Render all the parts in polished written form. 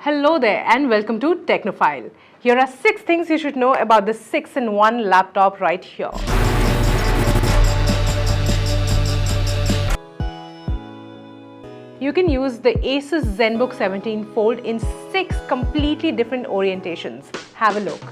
Hello there and welcome to Technophile. Here are 6 things you should know about the 6-in-1 laptop right here. You can use the Asus Zenbook 17 Fold in 6 completely different orientations. Have a look.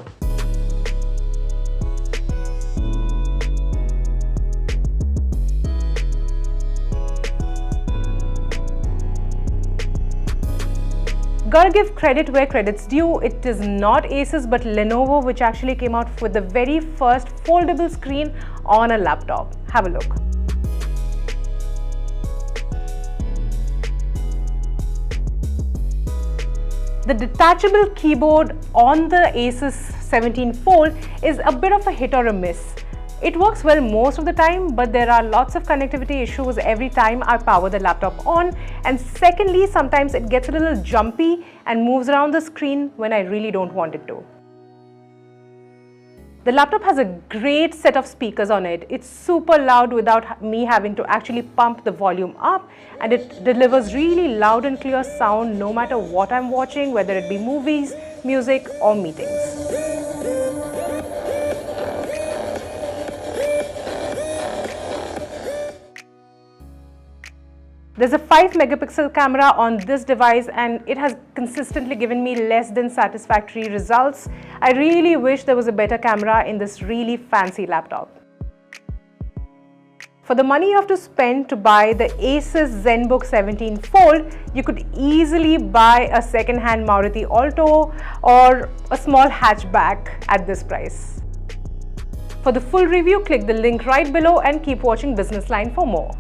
Gotta give credit where credit's due. It is not Asus but Lenovo which actually came out with the very first foldable screen on a laptop. Have a look. The detachable keyboard on the Asus 17 Fold is a bit of a hit or a miss. It works well most of the time, but there are lots of connectivity issues every time I power the laptop on, and secondly, sometimes it gets a little jumpy and moves around the screen when I really don't want it to. The laptop has a great set of speakers on it. It's super loud without me having to actually pump the volume up, and it delivers really loud and clear sound no matter what I'm watching, whether it be movies, music or meetings. There's a 5-megapixel camera on this device and it has consistently given me less than satisfactory results. I really wish there was a better camera in this really fancy laptop. For the money you have to spend to buy the Asus Zenbook 17 Fold, you could easily buy a second-hand Maruti Alto or a small hatchback at this price. For the full review, click the link right below and keep watching Businessline for more.